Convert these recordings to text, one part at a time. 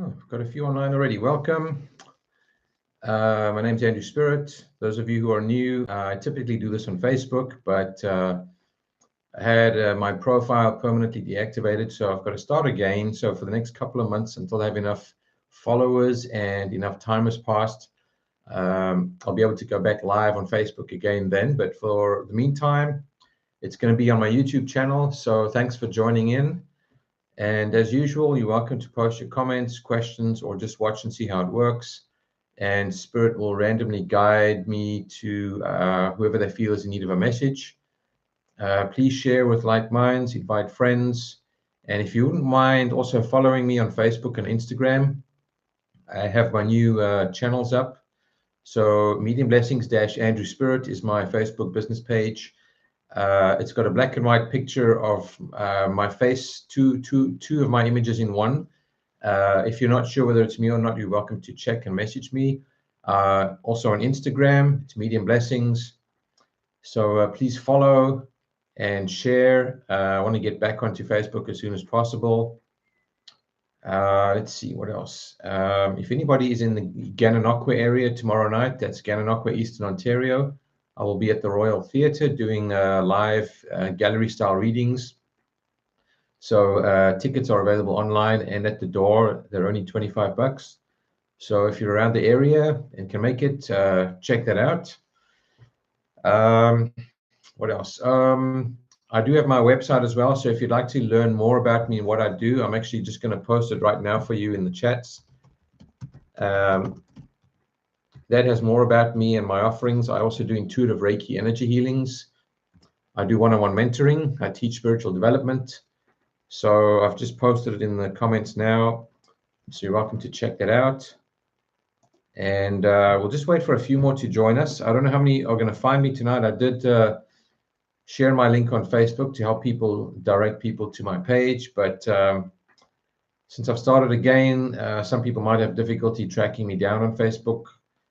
Oh, I've got a few online already. Welcome. My name's Andrew Spirit. Those of you who are new, I typically do this on Facebook, but I had my profile permanently deactivated, so I've got to start again. So for the next couple of months, until I have enough followers and enough time has passed, I'll be able to go back live on Facebook again then. But for the meantime, it's going to be on my YouTube channel. So thanks for joining in. And as usual, you're welcome to post your comments, questions, or just watch and see how it works. And Spirit will randomly guide me to whoever they feel is in need of a message. Please share with like minds, invite friends. And if you wouldn't mind also following me on Facebook and Instagram, I have my new channels up. So Medium Blessings Andrew Spirit is my Facebook business page. It's got a black and white picture of my face, two of my images in one. If you're not sure whether it's me or not, you're welcome to check and message me. Also on Instagram, it's Medium Blessings. So please follow and share. I want to get back onto Facebook as soon as possible. Let's see what else. If anybody is in the Gananoque area tomorrow night, that's Gananoque, Eastern Ontario, I will be at the Royal Theatre doing live gallery-style readings. So tickets are available online and at the door. They're only $25. So if you're around the area and can make it, check that out. What else? I do have my website as well. So if you'd like to learn more about me and what I do, I'm actually just going to post it right now for you in the chats. That has more about me and my offerings. I also do intuitive Reiki energy healings. I do one-on-one mentoring. I teach spiritual development. So I've just posted it in the comments now. So you're welcome to check that out. And we'll just wait for a few more to join us. I don't know how many are going to find me tonight. I did share my link on Facebook to help people direct people to my page. But since I've started again, some people might have difficulty tracking me down on Facebook.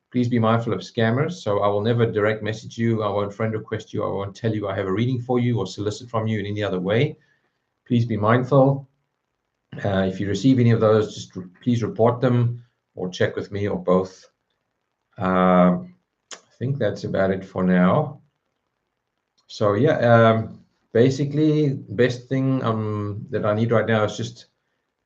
Please be mindful of scammers. So I will never direct message you. I won't friend request you. I won't tell you I have a reading for you or solicit from you in any other way. Please be mindful. If you receive any of those, just please report them or check with me or both. I think that's about it for now. So yeah, basically, best thing that I need right now is just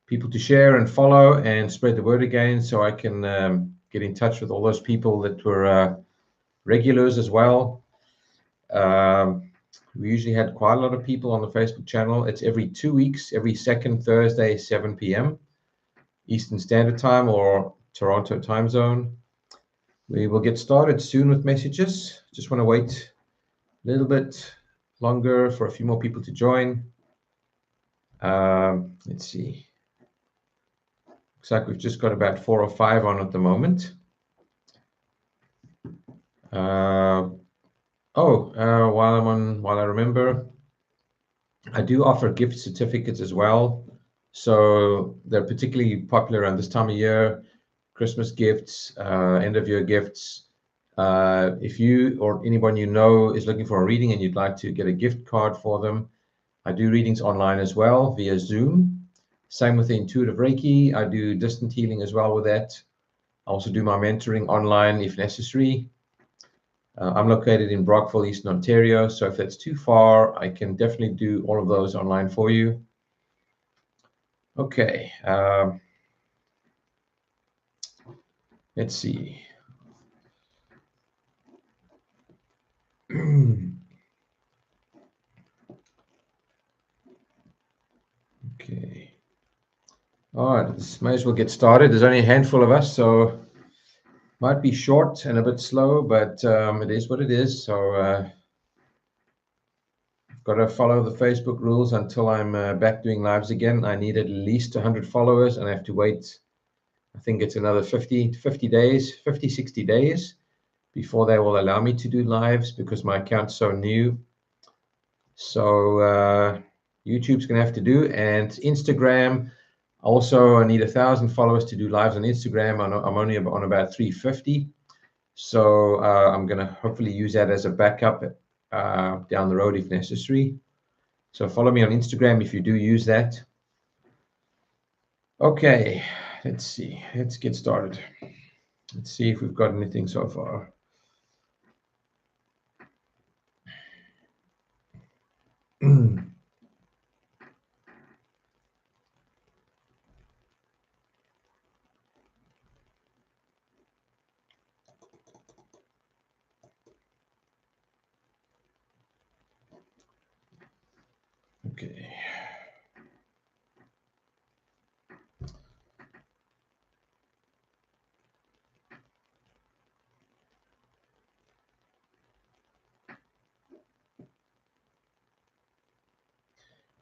people to share and follow and spread the word again, so I can get in touch with all those people that were regulars as well. We usually had quite a lot of people on the Facebook channel. It's every 2 weeks, every second Thursday, 7 p.m. Eastern Standard Time or Toronto time zone. We will get started soon with messages. Just want to wait a little bit longer for a few more people to join. Let's see. Looks like we've just got about 4 or 5 on at the moment. While I remember, I do offer gift certificates as well. So they're particularly popular around this time of year, Christmas gifts, end of year gifts. If you or anyone you know is looking for a reading and you'd like to get a gift card for them, I do readings online as well via Zoom. Same with the intuitive Reiki. I do distant healing as well with that. I also do my mentoring online if necessary. I'm located in Brockville, Eastern Ontario. So if that's too far, I can definitely do all of those online for you. Okay. Let's see. Okay. All right, might as well get started. There's only a handful of us, so might be short and a bit slow, but it is what it is. So I've got to follow the Facebook rules until I'm back doing lives again. I need at least 100 followers, and I have to wait, I think it's another 50 days, 50, 60 days before they will allow me to do lives because my account's so new. So YouTube's going to have to do, and Instagram. Also, I need 1,000 followers to do lives on Instagram. I'm only on about 350. So I'm going to hopefully use that as a backup down the road if necessary. So follow me on Instagram if you do use that. Okay, let's see. Let's get started. Let's see if we've got anything so far. Okay.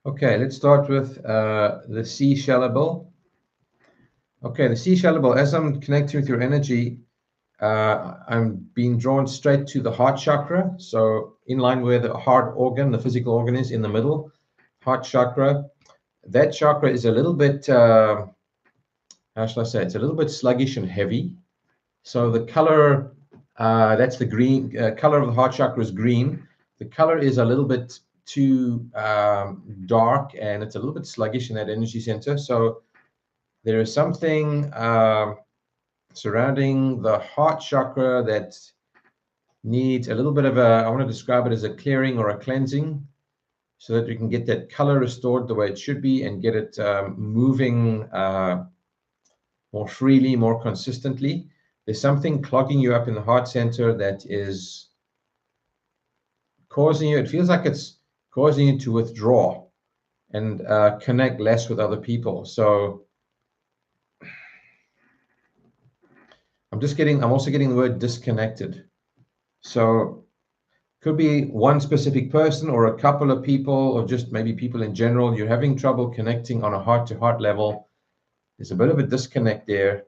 Okay, let's start with the sea shallow. Okay, the sea shallow, as I'm connecting with your energy, I'm being drawn straight to the heart chakra. So in line where the heart organ, the physical organ is in the middle, heart chakra. That chakra is a little bit, how shall I say, it's a little bit sluggish and heavy. So the color, that's the green, color of the heart chakra is green. The color is a little bit too dark, and it's a little bit sluggish in that energy center. So there is something surrounding the heart chakra that needs a little bit of a, I want to describe it as a clearing or a cleansing, so that you can get that color restored the way it should be and get it moving more freely, more consistently. There's something clogging you up in the heart center that is causing you, it feels like it's causing you to withdraw and connect less with other people. So I'm also getting the word disconnected. So could be one specific person or a couple of people, or just maybe people in general. You're having trouble connecting on a heart-to-heart level. There's a bit of a disconnect there.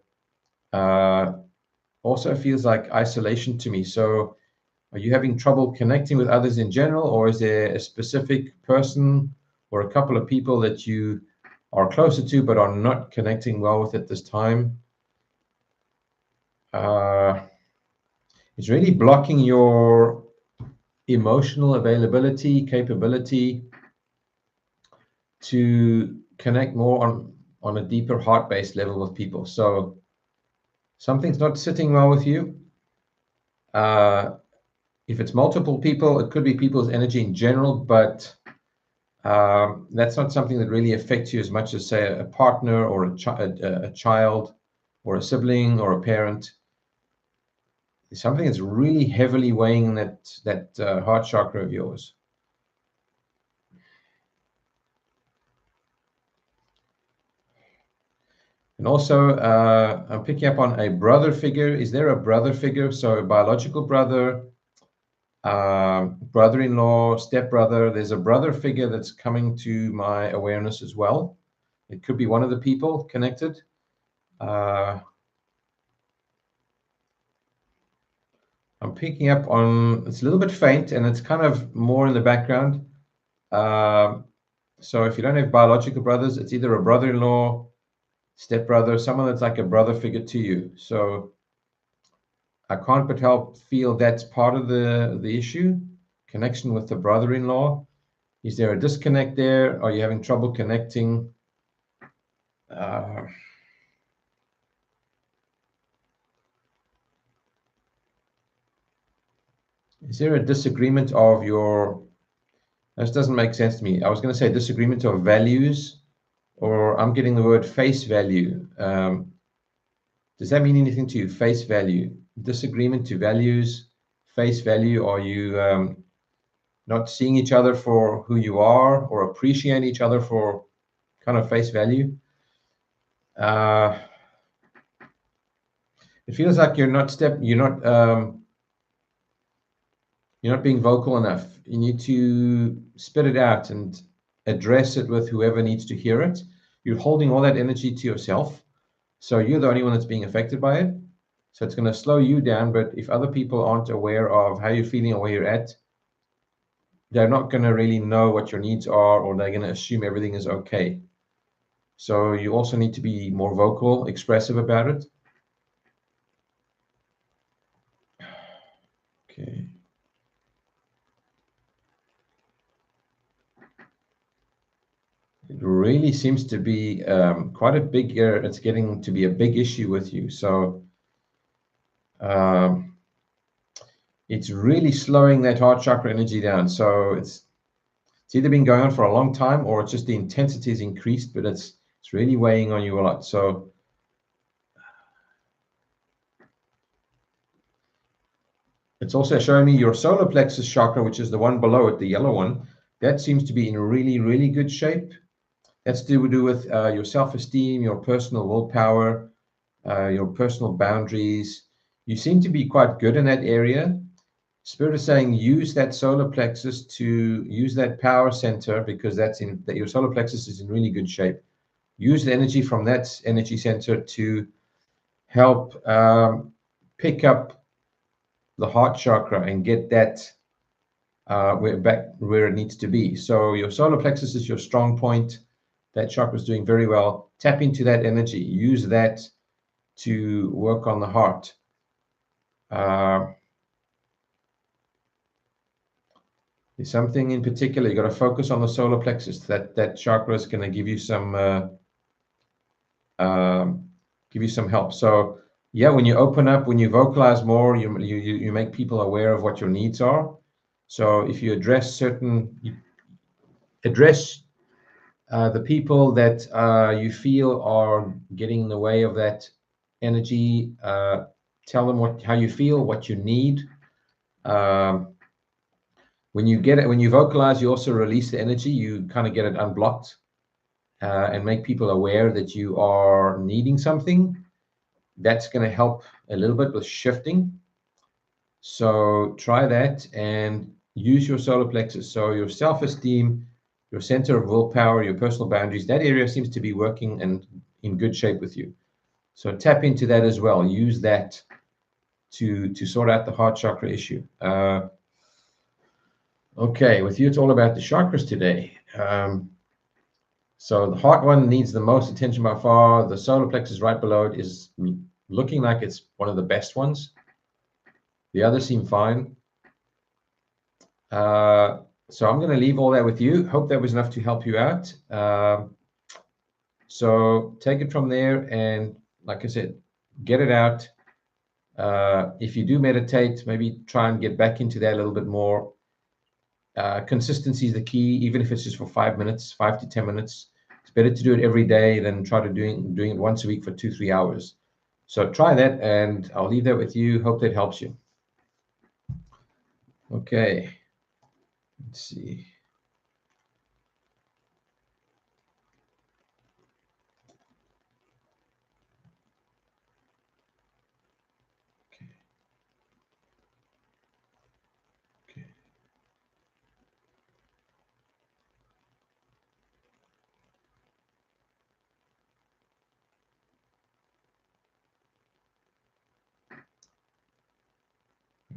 Also feels like isolation to me. So are you having trouble connecting with others in general, or is there a specific person or a couple of people that you are closer to but are not connecting well with at this time? It's really blocking your emotional availability, capability to connect more on a deeper heart-based level with people. So something's not sitting well with you. If it's multiple people, it could be people's energy in general, but that's not something that really affects you as much as, say, a partner or a child or a sibling or a parent. It's something that's really heavily weighing that heart chakra of yours. And also, I'm picking up on a brother figure. Is there a brother figure? So a biological brother, brother-in-law, stepbrother. There's a brother figure that's coming to my awareness as well. It could be one of the people connected. I'm picking up on, it's a little bit faint and it's kind of more in the background. So if you don't have biological brothers, it's either a brother-in-law, stepbrother, someone that's like a brother figure to you. So I can't but help feel that's part of the issue, connection with the brother-in-law. Is there a disconnect there? Are you having trouble connecting? Is there a disagreement of your, this doesn't make sense to me. I was going to say disagreement of values, or I'm getting the word face value. Does that mean anything to you? Face value, disagreement to values, face value. Are you not seeing each other for who you are, or appreciate each other for kind of face value? It feels like you're not being vocal enough. You need to spit it out and address it with whoever needs to hear it. You're holding all that energy to yourself, so you're the only one that's being affected by it. So it's going to slow you down. But if other people aren't aware of how you're feeling or where you're at, they're not going to really know what your needs are, or they're going to assume everything is okay. So you also need to be more vocal, expressive about it. Okay. It really seems to be quite a big, it's getting to be a big issue with you. So it's really slowing that heart chakra energy down. So it's either been going on for a long time, or it's just the intensity is increased, but it's really weighing on you a lot. So it's also showing me your solar plexus chakra, which is the one below it, the yellow one. That seems to be in really, really good shape. That's to do with your self-esteem, your personal willpower, your personal boundaries. You seem to be quite good in that area. Spirit is saying use that solar plexus to use that power center, because your solar plexus is in really good shape. Use the energy from that energy center to help pick up the heart chakra and get that back where it needs to be. So your solar plexus is your strong point. That chakra is doing very well. Tap into that energy. Use that to work on the heart. There's something in particular you got to focus on the solar plexus. That chakra is going to give you some help. So yeah, when you open up, when you vocalize more, you make people aware of what your needs are. So if you address the people that you feel are getting in the way of that energy, tell them how you feel, what you need. When you vocalize, you also release the energy. You kind of get it unblocked and make people aware that you are needing something. That's going to help a little bit with shifting. So try that and use your solar plexus. So your self-esteem, your center of willpower, your personal boundaries, that area seems to be working and in good shape with you. So tap into that as well. Use that to sort out the heart chakra issue. Okay, with you, it's all about the chakras today. So the heart one needs the most attention by far. The solar plexus right below it is looking like it's one of the best ones. The others seem fine. So I'm going to leave all that with you. Hope that was enough to help you out. So take it from there, and like I said, get it out. If you do meditate, maybe try and get back into that a little bit more. Consistency is the key, even if it's just for 5 minutes, 5 to 10 minutes. It's better to do it every day than try to doing it once a week for 2-3 hours. So try that, and I'll leave that with you. Hope that helps you. Okay, let's see.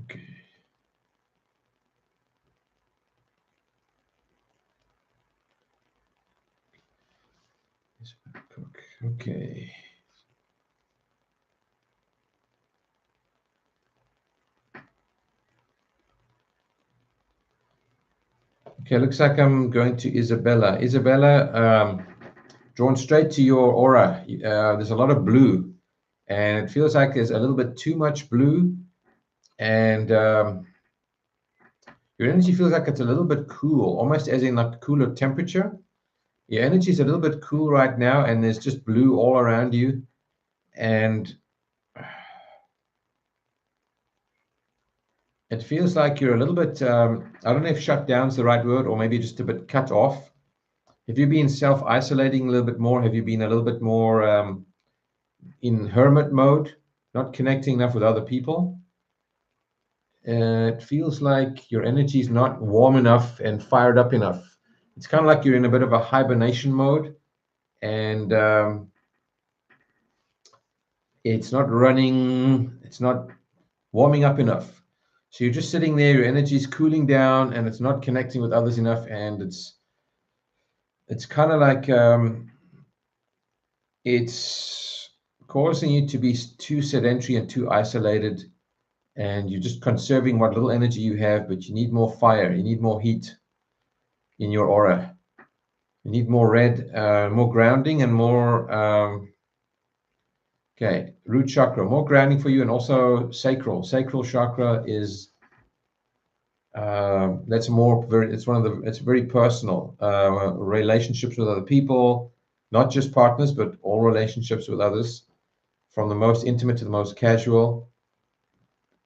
Okay. Okay. Okay, looks like I'm going to Isabella. Isabella, drawn straight to your aura. There's a lot of blue, and it feels like there's a little bit too much blue, and your energy feels like it's a little bit cool, almost as in like cooler temperature. Your energy is a little bit cool right now, and there's just blue all around you, and it feels like you're a little bit, I don't know if shut down is the right word, or maybe just a bit cut off. Have you been self-isolating a little bit more? Have you been a little bit more in hermit mode, not connecting enough with other people? It feels like your energy is not warm enough and fired up enough. It's kind of like you're in a bit of a hibernation mode, and it's not running, it's not warming up enough. So you're just sitting there, your energy is cooling down, and it's not connecting with others enough, and it's kind of like it's causing you to be too sedentary and too isolated, and you're just conserving what little energy you have, but you need more fire, you need more heat in your aura. You need more red, more grounding and more, okay, root chakra, more grounding for you, and also sacral. Sacral chakra is, that's more very, it's one of the, it's very personal, relationships with other people, not just partners, but all relationships with others, from the most intimate to the most casual.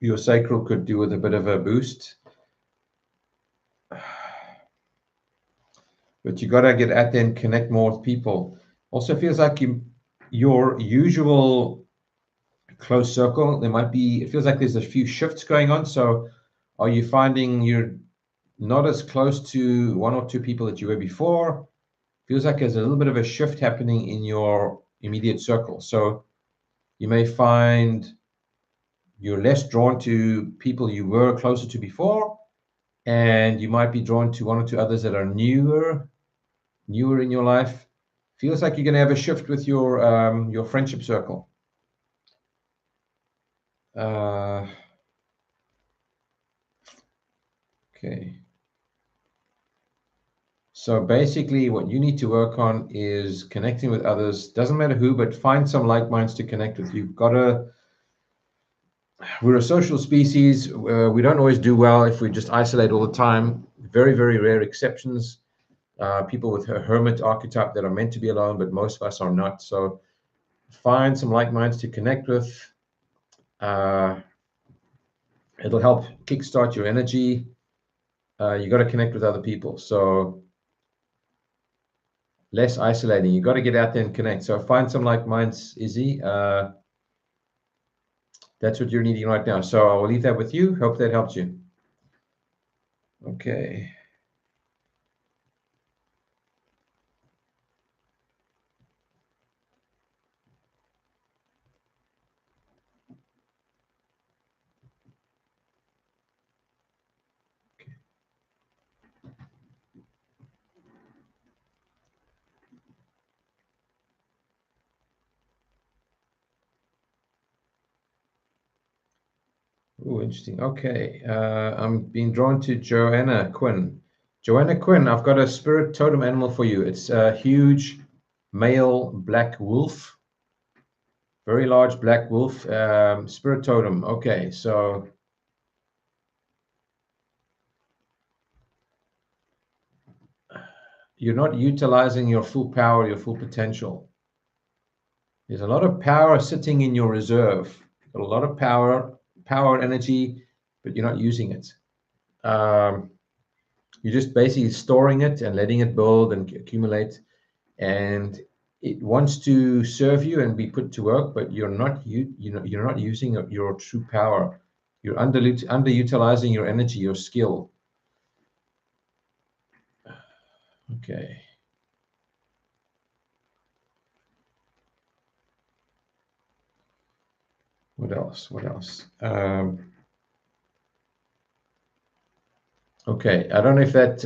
Your sacral could do with a bit of a boost. But you got to get out there and connect more with people. Also feels like your usual close circle, there might be, it feels like there's a few shifts going on. So are you finding you're not as close to one or two people that you were before? Feels like there's a little bit of a shift happening in your immediate circle. So you may find you're less drawn to people you were closer to before, and you might be drawn to one or two others that are newer in your life. Feels like you're going to have a shift with your friendship circle. Okay. So basically, what you need to work on is connecting with others. Doesn't matter who, but find some like minds to connect with. You've got to. We're a social species. We don't always do well if we just isolate all the time. Very, very rare exceptions. People with a hermit archetype that are meant to be alone, but most of us are not. So find some like minds to connect with. It'll help kickstart your energy. You got to connect with other people. So less isolating. You got to get out there and connect. So find some like minds, Izzy. That's what you're needing right now. So I will leave that with you. Hope that helps you. Okay. Oh, interesting. Okay. I'm being drawn to Joanna Quinn. Joanna Quinn, I've got a spirit totem animal for you. It's a huge male black wolf. Very large black wolf, spirit totem. Okay, so you're not utilizing your full power, your full potential. There's a lot of power sitting in your reserve. You've got a lot of power energy, but you're not using it. You're just basically storing it and letting it build and accumulate, and it wants to serve you and be put to work, but you're not you're not using your true power. You're underutilizing your energy, your skill. Okay. What else? What else? Okay, I don't know if that.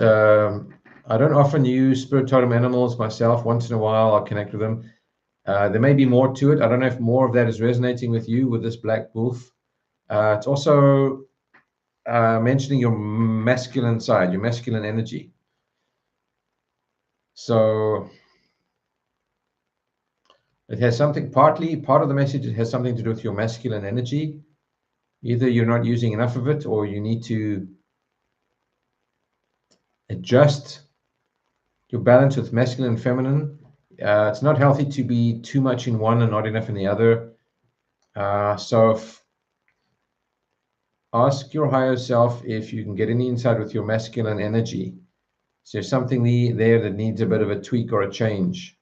I don't often use spirit totem animals myself. Once in a while, I'll connect with them. There may be more to it. I don't know if more of that is resonating with you with this black wolf. It's also mentioning your masculine side, your masculine energy. So it has something, part of the message, it has something to do with your masculine energy. Either you're not using enough of it, or you need to adjust your balance with masculine and feminine. It's not healthy to be too much in one and not enough in the other. So ask your higher self if you can get any insight with your masculine energy. Is there something there that needs a bit of a tweak or a change?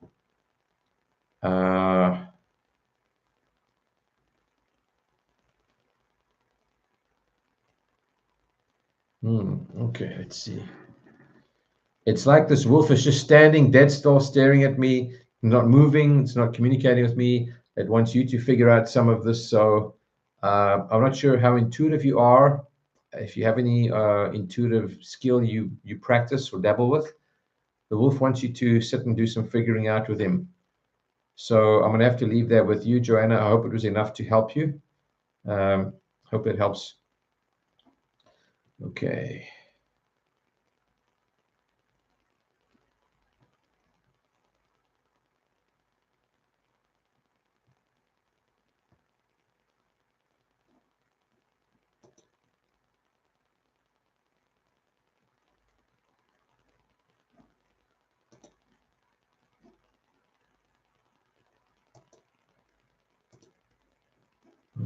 Okay, let's see. It's like this wolf is just standing dead still, staring at me, not moving. It's not communicating with me. It wants you to figure out some of this. So I'm not sure how intuitive you are. If you have any intuitive skill you practice or dabble with, the wolf wants you to sit and do some figuring out with him. So I'm going to have to leave that with you, Joanna. I hope it was enough to help you. Hope it helps. Okay.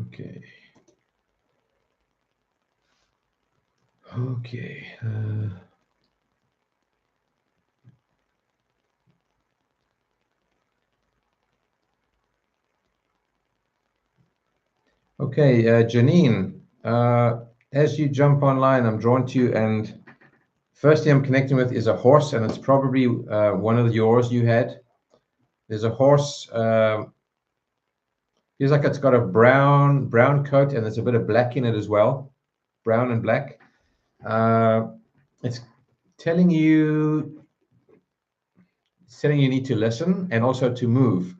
Okay. Okay. Okay, Janine, as you jump online, I'm drawn to you, and firstly I'm connecting with is a horse, and it's probably one of yours you had. There's a horse, feels like it's got a brown coat, and there's a bit of black in it as well, brown and black. It's telling you need to listen and also to move.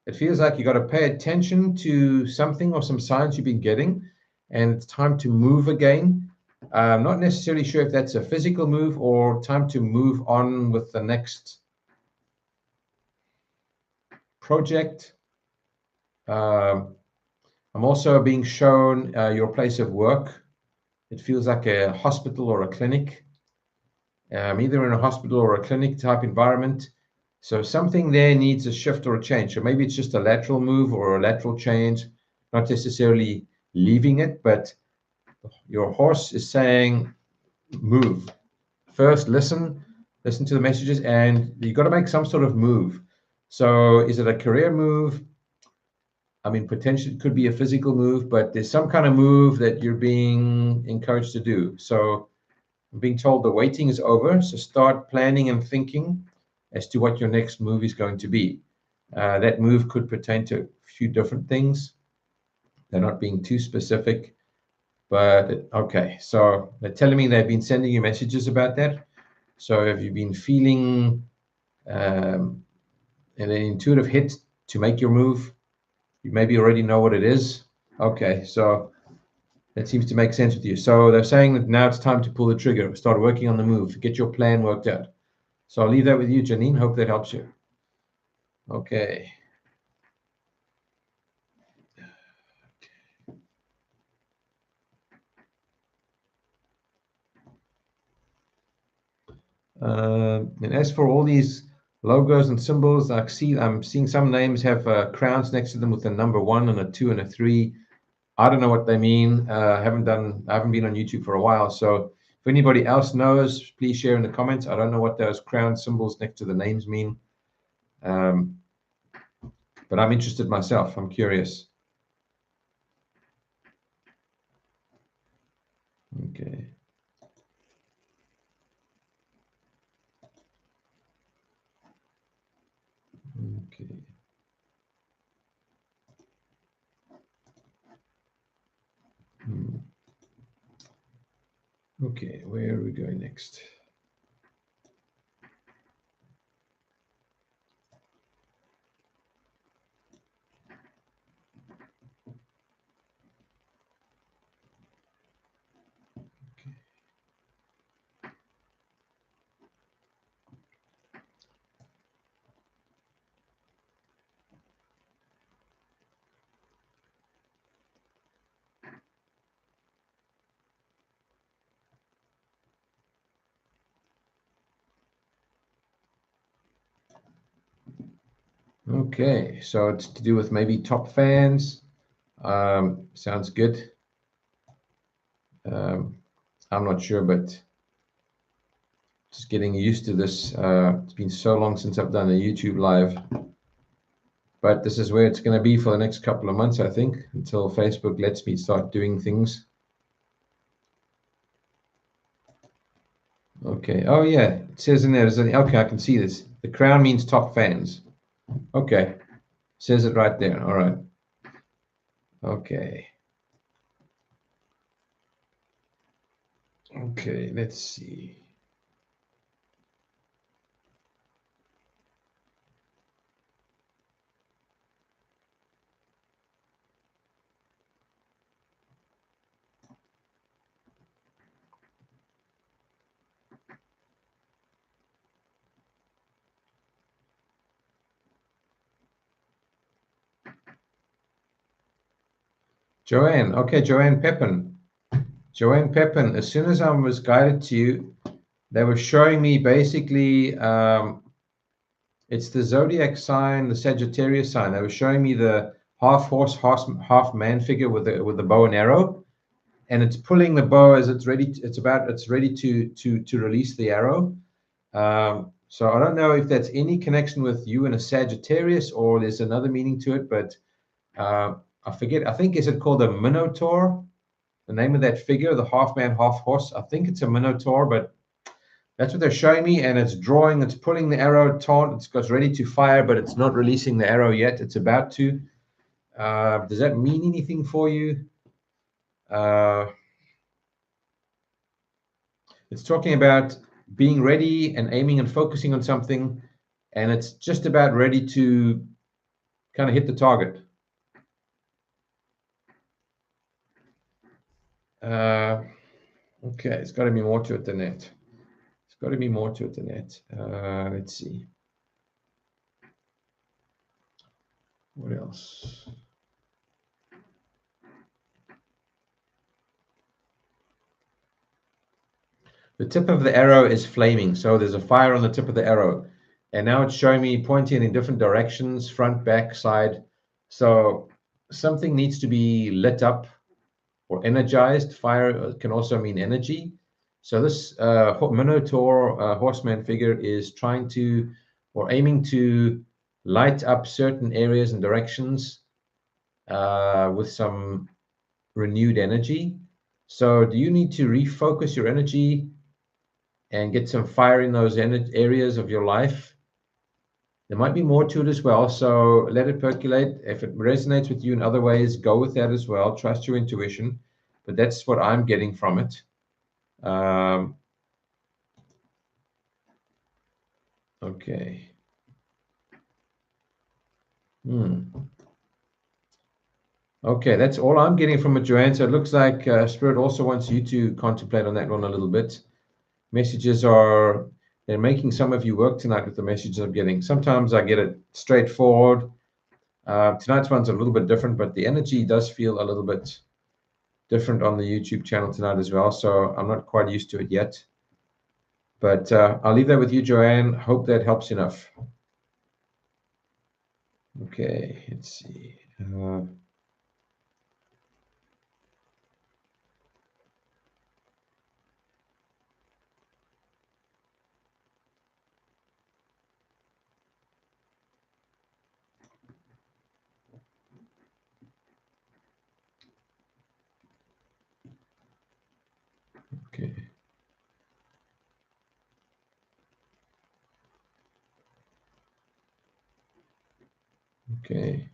It feels like you got to pay attention to something or some signs you've been getting, and it's time to move again. I'm not necessarily sure if that's a physical move or time to move on with the next project. I'm also being shown your place of work. It feels like a hospital or a clinic, either in a hospital or a clinic type environment. So something there needs a shift or a change. So maybe it's just a lateral move or a lateral change, not necessarily leaving it, but your horse is saying move. First, listen to the messages, and you've got to make some sort of move. So is it a career move? I mean, potentially it could be a physical move, but there's some kind of move that you're being encouraged to do. So I'm being told the waiting is over. So start planning and thinking as to what your next move is going to be. That move could pertain to a few different things. They're not being too specific, but okay. So they're telling me they've been sending you messages about that. So have you been feeling an intuitive hit to make your move? You maybe already know what it is. Okay, so that seems to make sense with you. So they're saying that now it's time to pull the trigger, start working on the move, get your plan worked out. So I'll leave that with you, Janine. Hope that helps you. Okay. And as for all these logos and symbols, I'm seeing some names have crowns next to them with a number 1 and a 2 and a 3. I don't know what they mean. I haven't been on YouTube for a while. So if anybody else knows, please share in the comments. I don't know what those crown symbols next to the names mean. But I'm interested myself. I'm curious. Okay. Okay. Okay, where are we going next? Okay, so it's to do with maybe top fans. Sounds good. I'm not sure, but just getting used to this. It's been so long since I've done a YouTube live, but this is where it's going to be for the next couple of months, I think, until Facebook lets me start doing things. Okay. Oh yeah, it says in there. Okay, I can see this. The crown means top fans. Okay, says it right there. All right. Okay. Okay, let's see. Joanne. Okay, Joanne Pepin. Joanne Pepin. As soon as I was guided to you, they were showing me basically it's the zodiac sign, the Sagittarius sign. They were showing me the half horse, half man figure with the bow and arrow, and it's pulling the bow as it's ready. It's ready to release the arrow. So I don't know if that's any connection with you and a Sagittarius, or there's another meaning to it, but I forget. I think, is it called a Minotaur? The name of that figure, the half man, half horse. I think it's a Minotaur, but that's what they're showing me. And it's drawing, it's pulling the arrow taut. It's ready to fire, but it's not releasing the arrow yet. It's about to. Does that mean anything for you? It's talking about being ready and aiming and focusing on something, and it's just about ready to kind of hit the target. Okay, it's got to be more to it than that. It's got to be more to it than that. Let's see. What else? The tip of the arrow is flaming, so there's a fire on the tip of the arrow. And now it's showing me pointing in different directions, front, back, side. So something needs to be lit up or energized. Fire can also mean energy. So this Minotaur horseman figure is trying to, or aiming to, light up certain areas and directions with some renewed energy. So do you need to refocus your energy and get some fire in those areas of your life? There might be more to it as well, so let it percolate. If it resonates with you in other ways, go with that as well. Trust your intuition, but that's what I'm getting from it. Okay. Okay, that's all I'm getting from it, Joanne. So it looks like Spirit also wants you to contemplate on that one a little bit. Messages are, they're making some of you work tonight with the messages I'm getting. Sometimes I get it straightforward. Tonight's one's a little bit different, but the energy does feel a little bit different on the YouTube channel tonight as well. So I'm not quite used to it yet. But I'll leave that with you, Joanne. Hope that helps enough. Okay, let's see. Okay. Okay.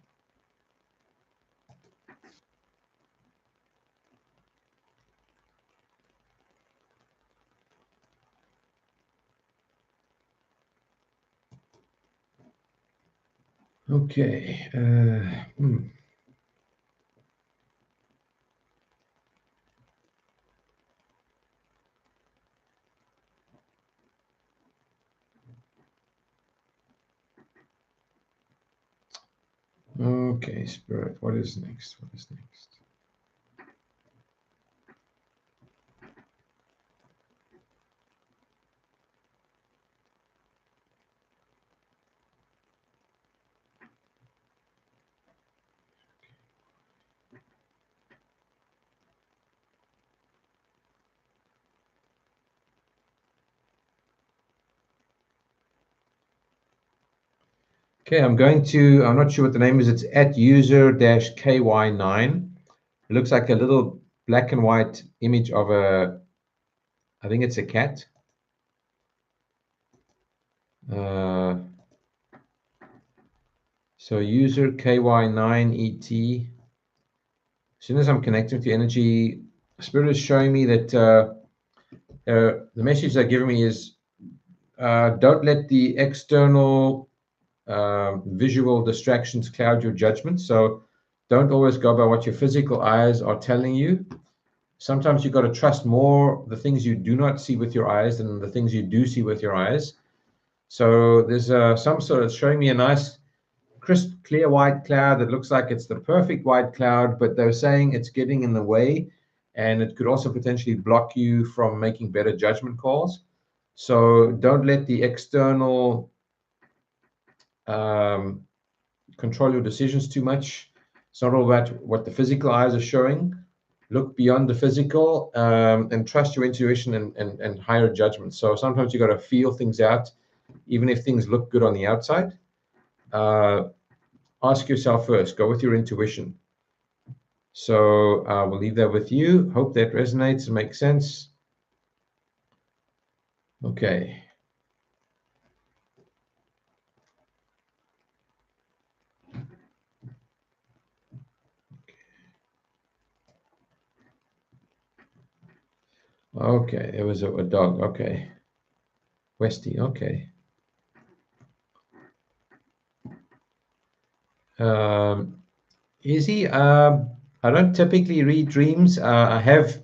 Okay. Okay, Spirit. What is next? What is next? Okay, I'm not sure what the name is. It's at user-ky9. It looks like a little black and white image of I think it's a cat. So user ky9et. As soon as I'm connecting to energy, Spirit is showing me that the message they're giving me is don't let the external visual distractions cloud your judgment. So don't always go by what your physical eyes are telling you. Sometimes you've got to trust more the things you do not see with your eyes than the things you do see with your eyes. So there's some sort of showing me a nice crisp, clear white cloud that looks like it's the perfect white cloud, but they're saying it's getting in the way, and it could also potentially block you from making better judgment calls. So don't let the external control your decisions too much. It's not all about what the physical eyes are showing. Look beyond the physical, and trust your intuition and higher judgment. So sometimes you got to feel things out, even if things look good on the outside. Ask yourself first. Go with your intuition. So we'll leave that with you. Hope that resonates and makes sense. Okay. Okay, it was a dog. Okay. Westy, okay. Easy. I don't typically read dreams. I have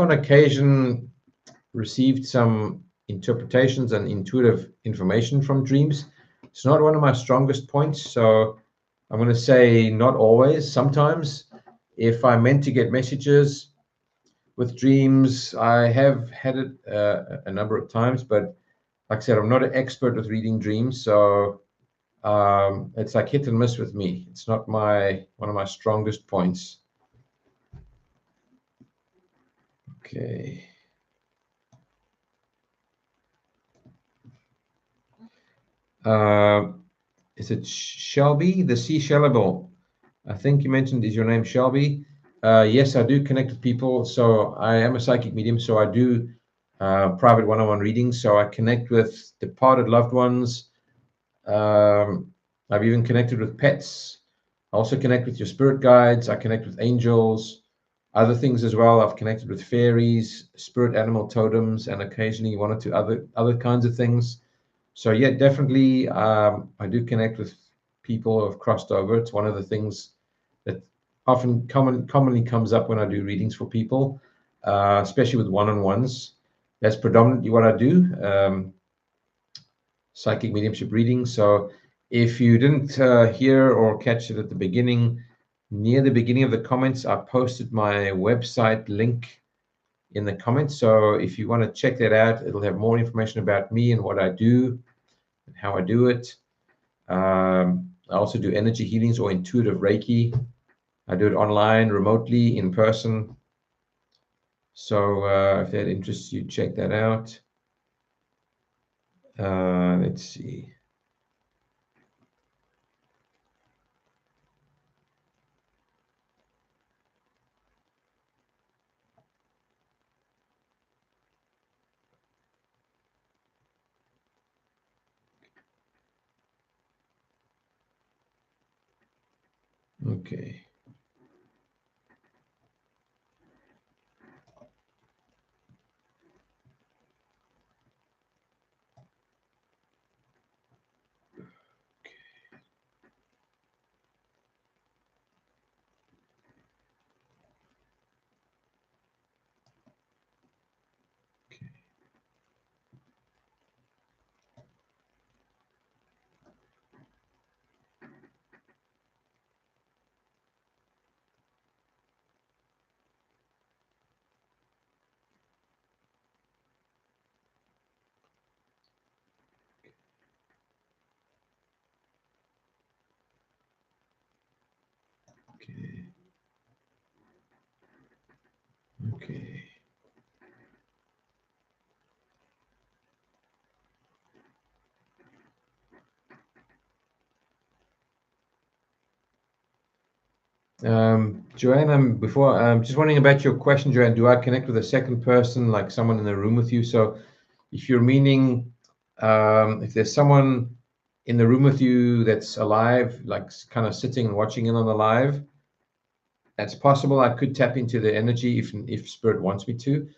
on occasion received some interpretations and intuitive information from dreams. It's not one of my strongest points, so I'm going to say not always. Sometimes, if I'm meant to get messages with dreams, I have had it a number of times, but like I said, I'm not an expert with reading dreams, so it's like hit and miss with me. It's not one of my strongest points. Okay. Is it Shelby, the Sea Shellable? I think you mentioned, is your name Shelby? Yes, I do connect with people. So I am a psychic medium, so I do private one-on-one readings. So I connect with departed loved ones. I've even connected with pets. I also connect with your spirit guides. I connect with angels, other things as well. I've connected with fairies, spirit animal totems, and occasionally one or two other kinds of things. So yeah, definitely, I do connect with people who have crossed over. It's one of the things that often commonly comes up when I do readings for people, especially with one-on-ones. That's predominantly what I do, psychic mediumship readings. So if you didn't hear or catch it at the beginning, near the beginning of the comments, I posted my website link in the comments. So if you want to check that out, it'll have more information about me and what I do and how I do it. I also do energy healings or intuitive Reiki. I do it online, remotely, in person. So if that interests you, check that out. Let's see. Okay. Okay. Okay. Joanne, I'm just wondering about your question, Joanne. Do I connect with a second person, like someone in the room with you? So if you're meaning, if there's someone in the room with you that's alive, like kind of sitting and watching in on the live, that's possible. I could tap into the energy if spirit wants me to,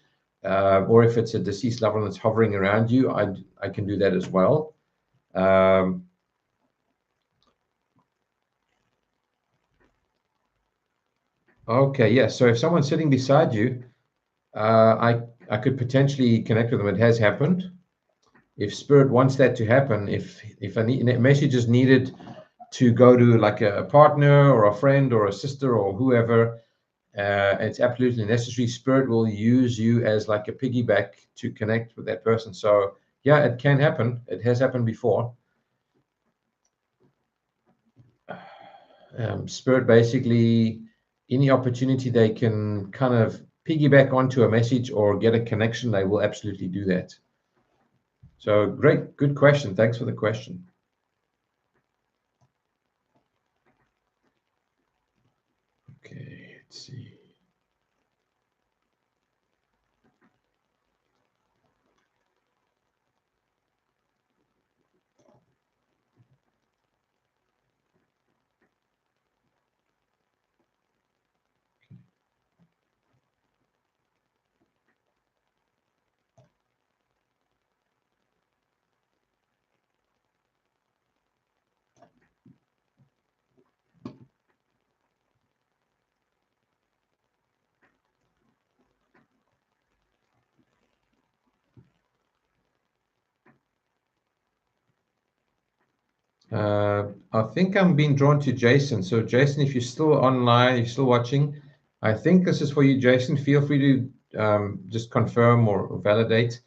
or if it's a deceased loved one that's hovering around you, I can do that as well. Okay, yeah. So if someone's sitting beside you, I could potentially connect with them. It has happened. If spirit wants that to happen, if a message is needed to go to like a partner or a friend or a sister or whoever, it's absolutely necessary. Spirit will use you as like a piggyback to connect with that person. So yeah, it can happen. It has happened before. Spirit basically, any opportunity they can kind of piggyback onto a message or get a connection, they will absolutely do that. So great, good question. Thanks for the question. Okay, let's see. I think I'm being drawn to Jason. So Jason, if you're still online, you're still watching, I think this is for you, Jason. Feel free to just confirm or validate.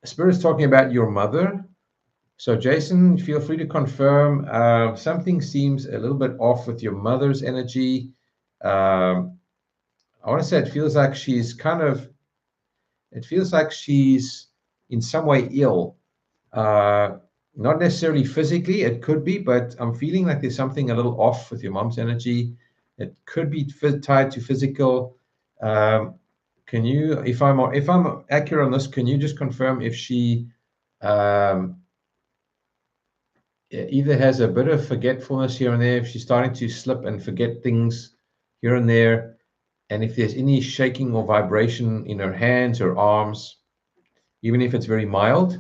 Spirit is talking about your mother. So Jason, feel free to confirm. Something seems a little bit off with your mother's energy. I want to say it feels like it feels like she's in some way ill. Not necessarily physically, it could be, but I'm feeling like there's something a little off with your mom's energy. It could be tied to physical. Can you, if I'm accurate on this, can you just confirm if she either has a bit of forgetfulness here and there, if she's starting to slip and forget things here and there, and if there's any shaking or vibration in her hands or arms, even if it's very mild?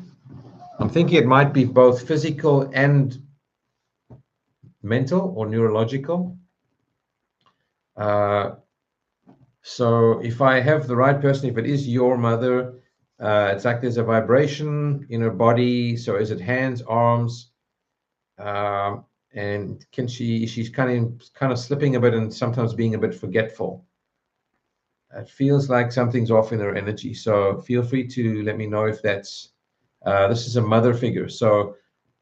I'm thinking it might be both physical and mental or neurological. So if I have the right person, if it is your mother, it's like there's a vibration in her body. So is it hands, arms? And she's kind of slipping a bit and sometimes being a bit forgetful. It feels like something's off in her energy. So feel free to let me know if that's, this is a mother figure. So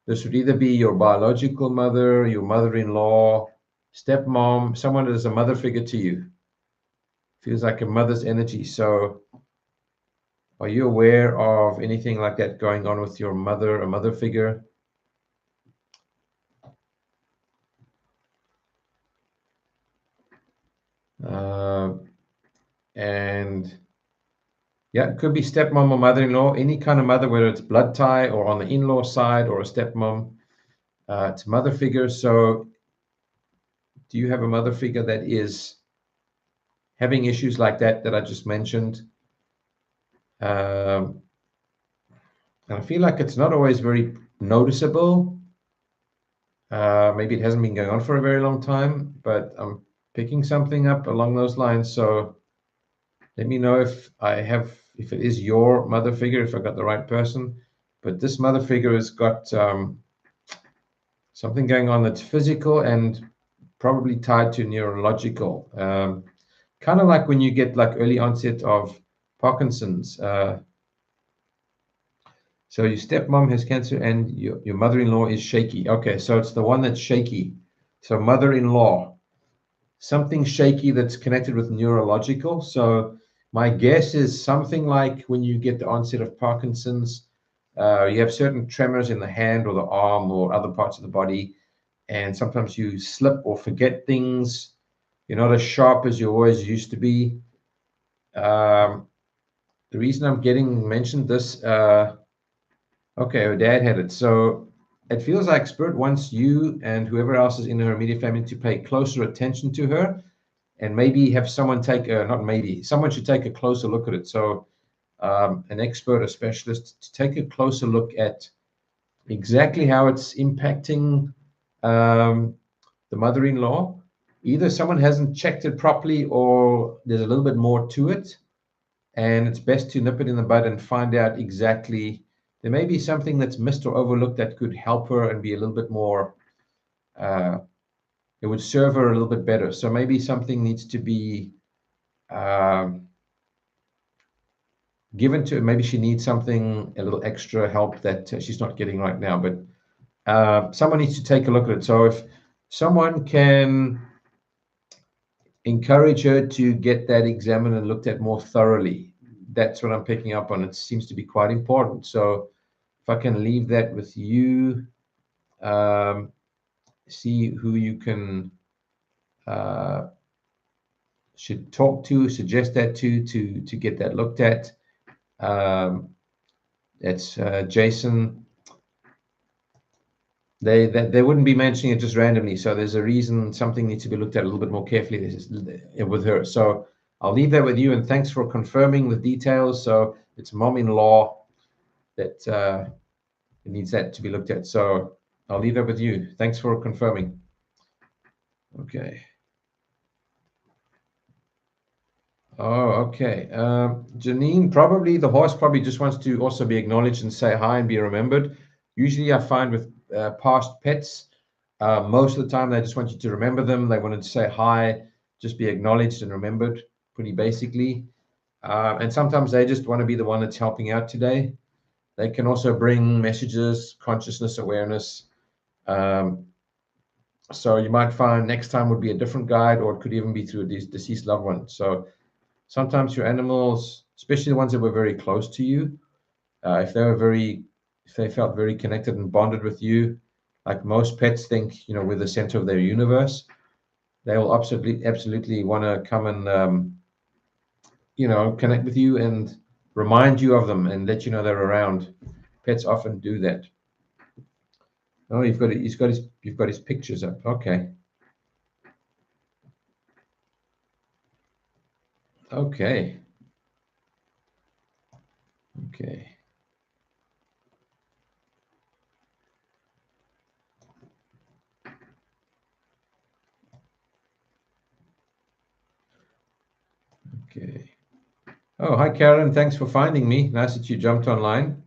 this would either be your biological mother, your mother-in-law, stepmom, someone that is a mother figure to you. Feels like a mother's energy. So are you aware of anything like that going on with your mother, a mother figure? And yeah, it could be stepmom or mother-in-law, any kind of mother, whether it's blood tie or on the in-law side or a stepmom. It's a mother figure. So do you have a mother figure that is having issues like that I just mentioned? And I feel like it's not always very noticeable. Maybe it hasn't been going on for a very long time, but I'm picking something up along those lines. So let me know if if it is your mother figure, if I got the right person. But this mother figure has got something going on that's physical and probably tied to neurological. Kind of like when you get like early onset of Parkinson's. So your stepmom has cancer and your mother-in-law is shaky. Okay, so it's the one that's shaky. So mother-in-law, something shaky that's connected with neurological. So my guess is something like when you get the onset of Parkinson's, you have certain tremors in the hand or the arm or other parts of the body, and sometimes you slip or forget things. You're not as sharp as you always used to be. The reason I'm getting mentioned this, okay, her dad had it. So it feels like Spirit wants you and whoever else is in her immediate family to pay closer attention to her and maybe have someone not maybe, someone should take a closer look at it. So an expert, a specialist, to take a closer look at exactly how it's impacting the mother-in-law. Either someone hasn't checked it properly or there's a little bit more to it. And it's best to nip it in the bud and find out exactly. There may be something that's missed or overlooked that could help her and be a little bit more, it would serve her a little bit better. So maybe something needs to be given to her. Maybe she needs something, a little extra help that she's not getting right now. But someone needs to take a look at it. So if someone can encourage her to get that examined and looked at more thoroughly, that's what I'm picking up on. It seems to be quite important. So if I can leave that with you, see who you can should talk to, suggest that to get that looked at. That's Jason. They wouldn't be mentioning it just randomly. So there's a reason something needs to be looked at a little bit more carefully with her. So I'll leave that with you, and thanks for confirming the details. So it's mom-in-law that it needs that to be looked at. So I'll leave that with you. Thanks for confirming. Okay. Oh, okay. Janine, probably the horse probably just wants to also be acknowledged and say hi and be remembered. Usually I find with past pets, most of the time they just want you to remember them. They wanted to say hi, just be acknowledged and remembered, pretty basically. And sometimes they just want to be the one that's helping out today. They can also bring messages, consciousness, awareness. So you might find next time would be a different guide, or it could even be through a deceased loved one. So sometimes your animals, especially the ones that were very close to you, if they felt very connected and bonded with you, like most pets think, we're the center of their universe. They will absolutely want to come and connect with you and remind you of them and let you know they're around. Pets often do that. Oh, you've got his pictures up. Okay. Okay. Okay. Okay. Oh, hi, Karen. Thanks for finding me. Nice that you jumped online.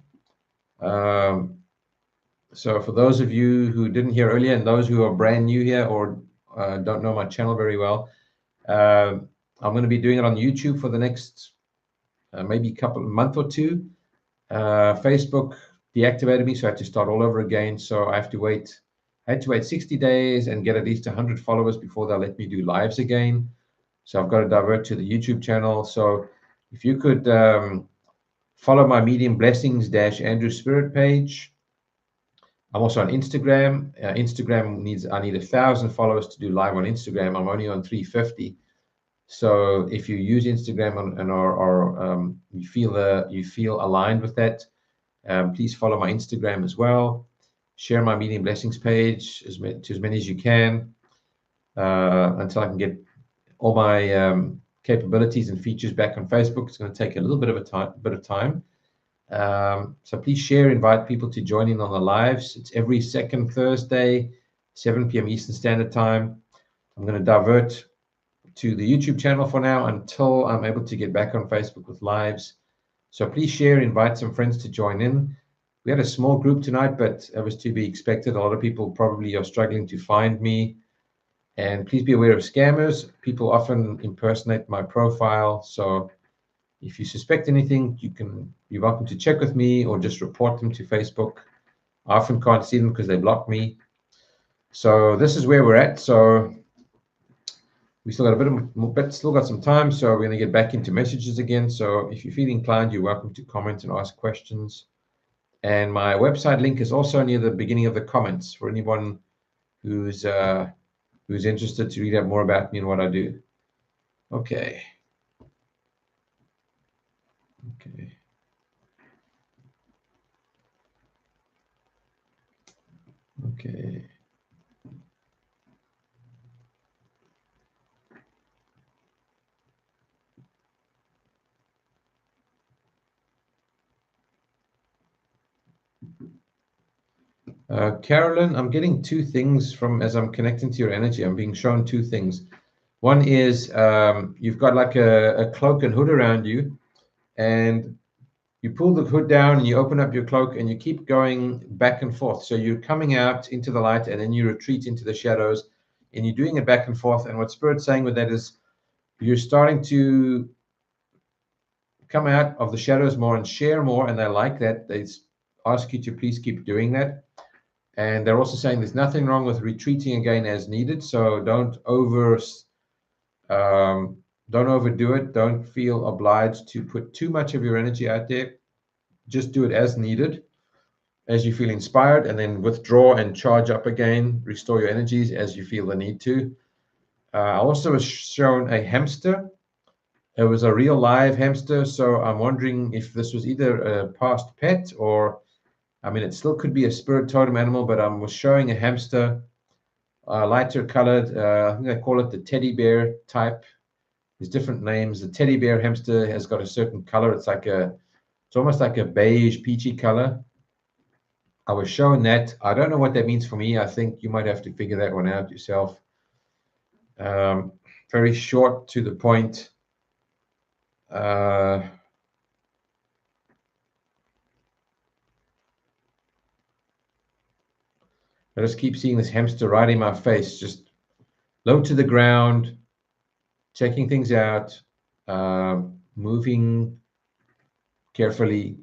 So for those of you who didn't hear earlier and those who are brand new here or don't know my channel very well, I'm going to be doing it on YouTube for the next maybe month or two. Facebook deactivated me, so I had to start all over again. So I had to wait 60 days and get at least 100 followers before they'll let me do lives again. So I've got to divert to the YouTube channel. So if you could follow my Medium Blessings Andrew Spirit page. I'm also on Instagram. I need 1,000 followers to do live on Instagram. I'm only on 350. So if you use Instagram and you feel aligned with that, please follow my Instagram as well. Share my Medium Blessings page to as many as you can until I can get all my capabilities and features back on Facebook. It's going to take a little bit of time. So please share, invite people to join in on the lives. It's every second Thursday, 7 p.m. Eastern Standard Time. I'm going to divert to the YouTube channel for now until I'm able to get back on Facebook with lives. So please share, invite some friends to join in. We had a small group tonight, but it was to be expected. A lot of people probably are struggling to find me. And please be aware of scammers. People often impersonate my profile. So if you suspect anything, you're welcome to check with me or just report them to Facebook. I often can't see them because they block me. So this is where we're at. So we still got still got some time. So we're going to get back into messages again. So if you feel inclined, you're welcome to comment and ask questions. And my website link is also near the beginning of the comments for anyone who's interested to read out more about me and what I do. Okay. Okay. Okay. Carolyn, I'm getting two things as I'm connecting to your energy. I'm being shown two things. One is you've got like a cloak and hood around you, and you pull the hood down and you open up your cloak and you keep going back and forth. So you're coming out into the light and then you retreat into the shadows and you're doing it back and forth. And what Spirit's saying with that is you're starting to come out of the shadows more and share more. And they like that. They ask you to please keep doing that. And they're also saying there's nothing wrong with retreating again as needed. So don't overdo it. Don't feel obliged to put too much of your energy out there. Just do it as needed, as you feel inspired, and then withdraw and charge up again, restore your energies as you feel the need to. I also was shown a hamster. It was a real live hamster, so I'm wondering if this was either a past pet or, I mean, it still could be a spirit totem animal, but I was showing a hamster, lighter colored. I think they call it the teddy bear type. There's different names. The teddy bear hamster has got a certain color. It's almost like a beige, peachy color. I was shown that. I don't know what that means for me. I think you might have to figure that one out yourself. Very short, to the point. I just keep seeing this hamster right in my face, just low to the ground, checking things out, moving carefully.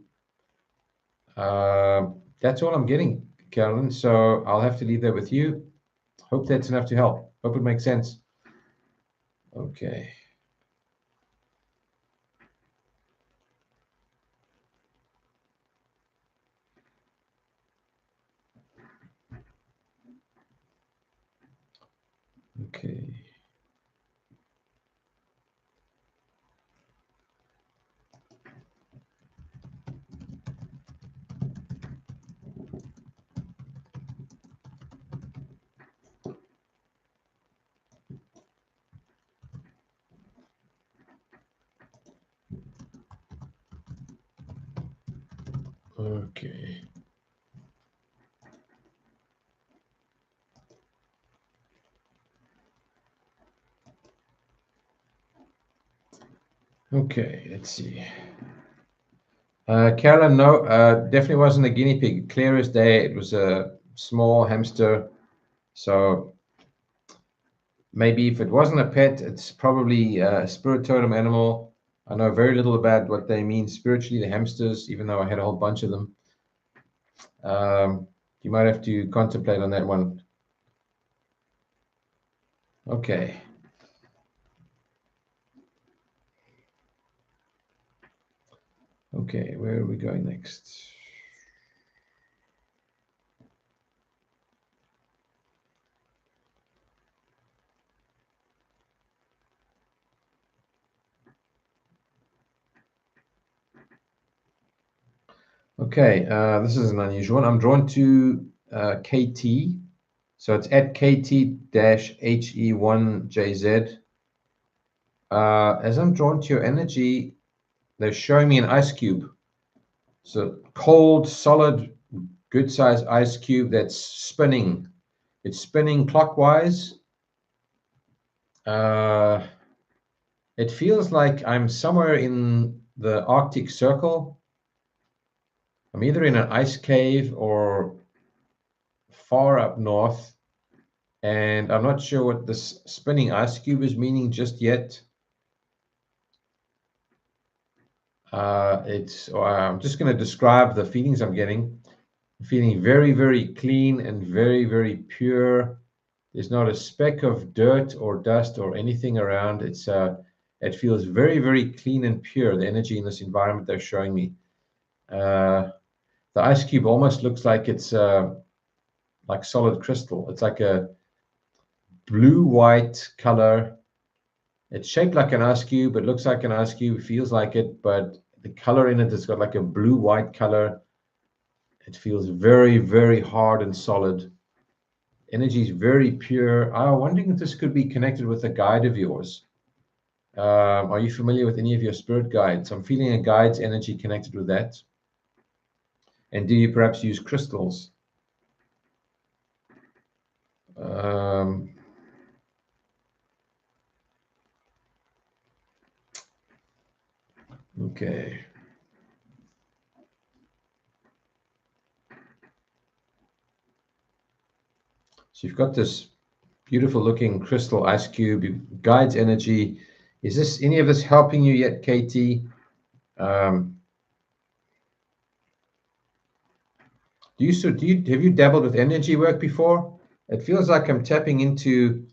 That's all I'm getting, Carolyn. So I'll have to leave that with you. Hope that's enough to help. Hope it makes sense. Okay. Okay. Okay. Okay, let's see. Carolyn, no, definitely wasn't a guinea pig. Clear as day, it was a small hamster. So maybe if it wasn't a pet, it's probably a spirit totem animal. I know very little about what they mean spiritually, the hamsters, even though I had a whole bunch of them. You might have to contemplate on that one. Okay. Okay, where are we going next? Okay, this is an unusual one. I'm drawn to KT. So it's at KT-HE1JZ. As I'm drawn to your energy, they're showing me an ice cube. So cold, solid, good size ice cube that's spinning. It's spinning clockwise. It feels like I'm somewhere in the Arctic Circle. I'm either in an ice cave or far up north, and I'm not sure what this spinning ice cube is meaning just yet. I'm just going to describe the feelings I'm getting. I'm feeling very, very clean and very, very pure. There's not a speck of dirt or dust or anything around. It feels very, very clean and pure, the energy in this environment they're showing me. The ice cube almost looks like it's like solid crystal. It's like a blue-white color. It's shaped like an ice cube. It looks like an ice cube. It feels like it, but the color in it has got like a blue-white color. It feels very, very hard and solid. Energy is very pure. I'm wondering if this could be connected with a guide of yours. Are you familiar with any of your spirit guides? I'm feeling a guide's energy connected with that. And do you perhaps use crystals? Okay. So you've got this beautiful looking crystal ice cube, guides energy. Is this any of this helping you yet, KT? have you dabbled with energy work before? It feels like I'm tapping into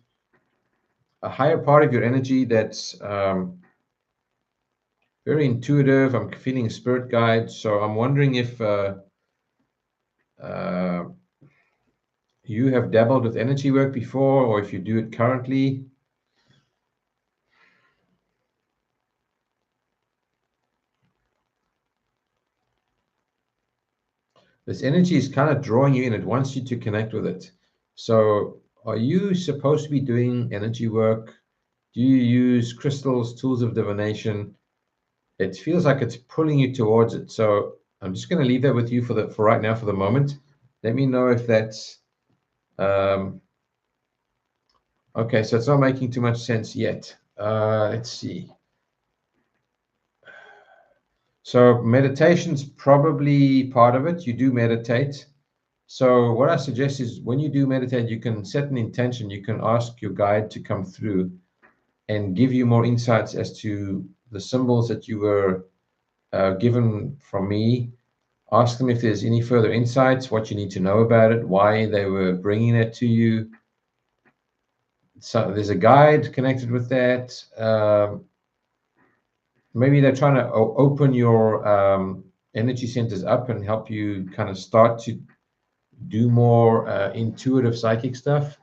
a higher part of your energy that's very intuitive. I'm feeling a spirit guide, so I'm wondering if uh, you have dabbled with energy work before, or if you do it currently. This energy is kind of drawing you in. It wants you to connect with it. So, are you supposed to be doing energy work? Do you use crystals, tools of divination? It feels like it's pulling you towards it. So, I'm just going to leave that with you for right now, for the moment. Let me know if that's okay. So it's not making too much sense yet. Let's see. So meditation's probably part of it. You do meditate. So what I suggest is when you do meditate, you can set an intention. You can ask your guide to come through and give you more insights as to the symbols that you were given from me. Ask them if there's any further insights, what you need to know about it, why they were bringing it to you. So there's a guide connected with that. Maybe they're trying to open your energy centers up and help you kind of start to do more intuitive psychic stuff.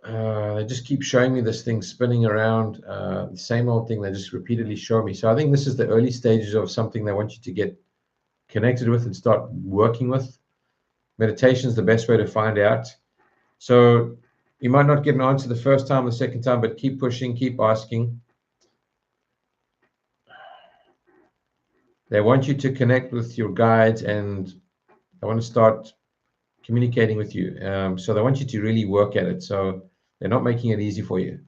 They just keep showing me this thing spinning around, the same old thing they just repeatedly show me. So I think this is the early stages of something they want you to get connected with and start working with. Meditation is the best way to find out. So you might not get an answer the first time, the second time, but keep pushing, keep asking. They want you to connect with your guides and they want to start communicating with you. So they want you to really work at it. So they're not making it easy for you.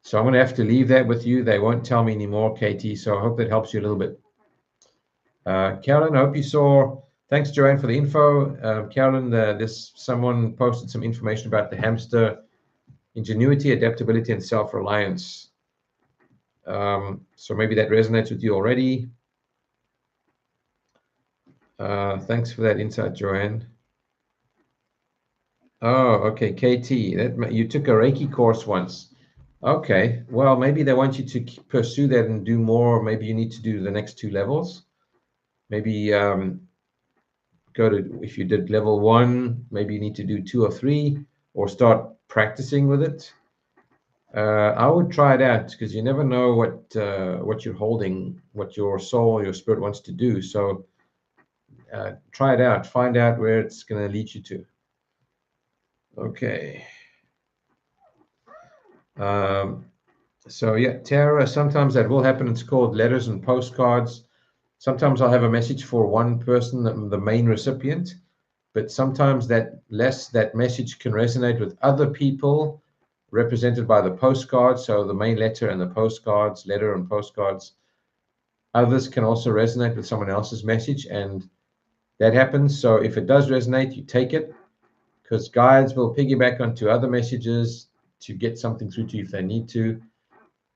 So I'm going to have to leave that with you. They won't tell me anymore, Katie. So I hope that helps you a little bit. Carolyn, I hope you saw. Thanks, Joanne, for the info. Carolyn, this someone posted some information about the hamster ingenuity, adaptability, and self-reliance. So maybe that resonates with you already. Thanks for that insight, Joanne. Oh, okay, KT. You took a Reiki course once. Okay, well, maybe they want you to pursue that and do more. Maybe you need to do the next 2 levels. Maybe go to, if you did level 1, maybe you need to do 2 or 3, or start practicing with it. I would try it out because you never know what you're holding, what your soul, your spirit wants to do. So try it out. Find out where it's going to lead you to. Okay. So yeah, Tara, sometimes that will happen. It's called letters and postcards. Sometimes I'll have a message for one person, the main recipient, but sometimes that message can resonate with other people represented by the postcards. So the main letter and the postcards, letter and postcards. Others can also resonate with someone else's message, and that happens. So if it does resonate, you take it, because guides will piggyback onto other messages to get something through to you if they need to.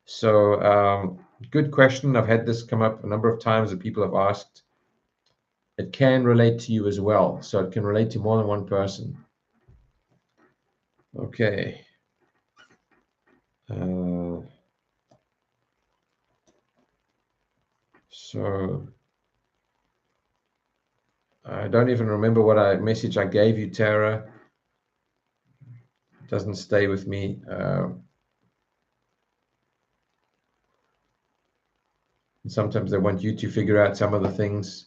So good question. I've had this come up a number of times that people have asked. It can relate to you as well. So it can relate to more than one person. Okay. So I don't even remember what message I gave you, Tara. It doesn't stay with me. Sometimes they want you to figure out some of the things.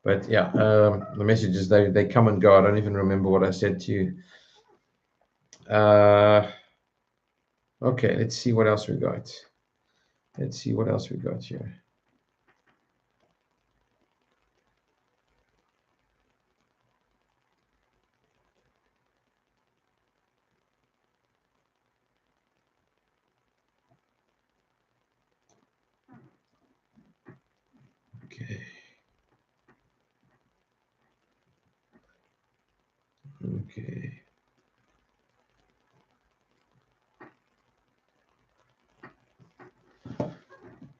But yeah, the messages, they come and go. I don't even remember what I said to you. Okay, let's see what else we got. Let's see what else we got here. Okay. Okay.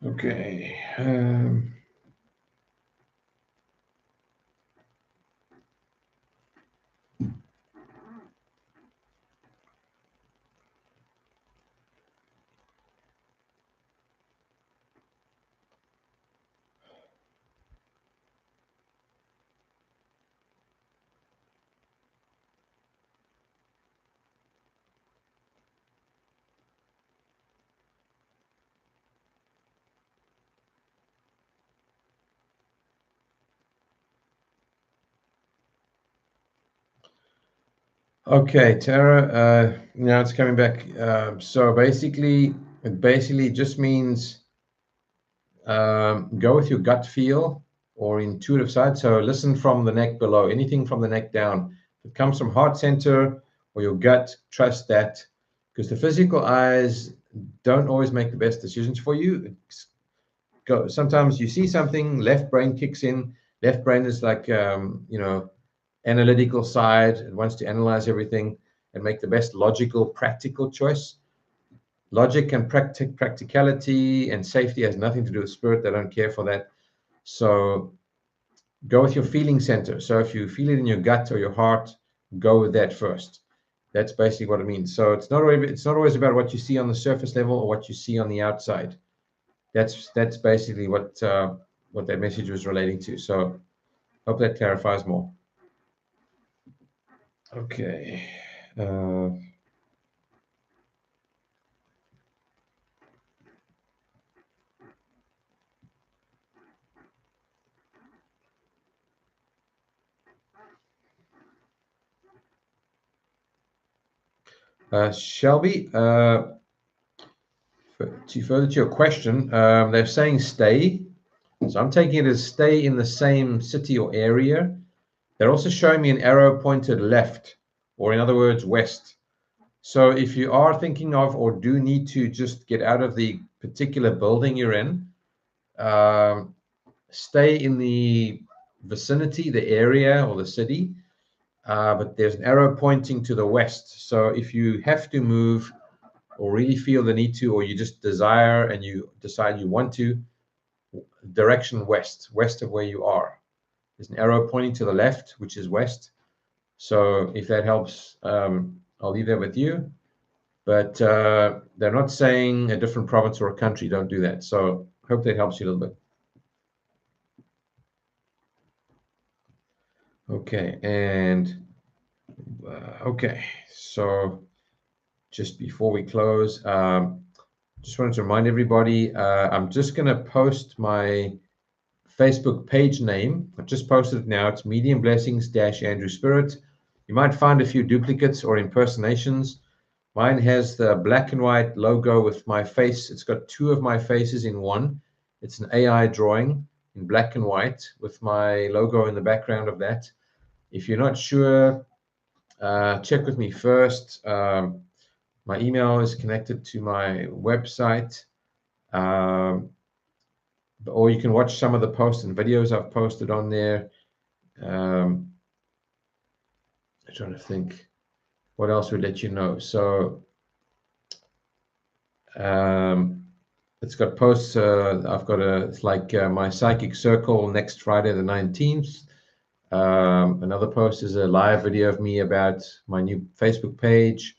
Okay. Okay, Tara, now it's coming back. So basically, it just means go with your gut feel or intuitive side. So listen from the neck below, anything from the neck down. If it comes from heart center or your gut, trust that, because the physical eyes don't always make the best decisions for you. Sometimes you see something, left brain kicks in. Left brain is like, analytical side. It wants to analyze everything and make the best logical, practical choice. Logic and practicality and safety has nothing to do with spirit. They don't care for that. So go with your feeling center. So if you feel it in your gut or your heart, go with that first. That's basically what it means. So it's not always about what you see on the surface level or what you see on the outside. That's basically what that message was relating to. So hope that clarifies more. Okay. Shelby, further to your question, they're saying stay. So I'm taking it as stay in the same city or area. They're also showing me an arrow pointed left, or in other words, west. So if you are thinking of or do need to just get out of the particular building you're in, stay in the vicinity, the area, or the city. But there's an arrow pointing to the west. So if you have to move or really feel the need to, or you just desire and you decide you want to, direction west of where you are. There's an arrow pointing to the left, which is west. So if that helps, I'll leave that with you. But they're not saying a different province or a country. Don't do that. So hope that helps you a little bit. Okay, and okay, so just before we close, just wanted to remind everybody, I'm just going to post my Facebook page name. I've just posted it now. It's Medium Blessings Andrew Spirit. You might find a few duplicates or impersonations. Mine has the black and white logo with my face. It's got two of my faces in one. It's an AI drawing in black and white with my logo in the background of that. If you're not sure, check with me first. My email is connected to my website. Or you can watch some of the posts and videos I've posted on there. I'm trying to think what else would let you know. So it's got posts. I've got it's like my psychic circle next Friday the 19th. Another post is a live video of me about my new Facebook page.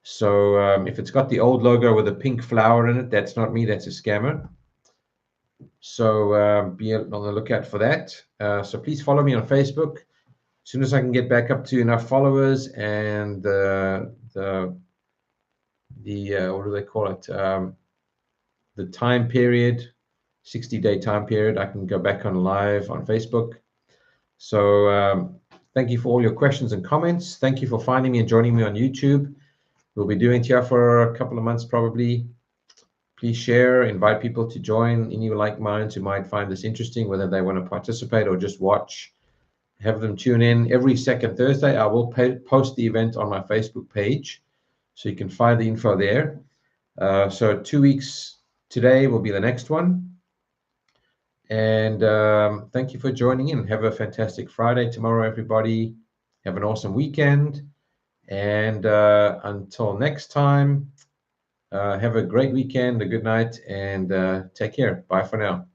So if it's got the old logo with a pink flower in it, that's not me, that's a scammer. So be on the lookout for that. So please follow me on Facebook. As soon as I can get back up to enough followers and the what do they call it? The time period, 60-day time period, I can go back on live on Facebook. So thank you for all your questions and comments. Thank you for finding me and joining me on YouTube. We'll be doing it here for a couple of months probably. Please share, invite people to join, any like minds who might find this interesting, whether they want to participate or just watch. Have them tune in every second Thursday. I will post the event on my Facebook page, so you can find the info there. So 2 weeks today will be the next one. And thank you for joining in. Have a fantastic Friday tomorrow, everybody. Have an awesome weekend. And until next time, have a great weekend, a good night, and take care. Bye for now.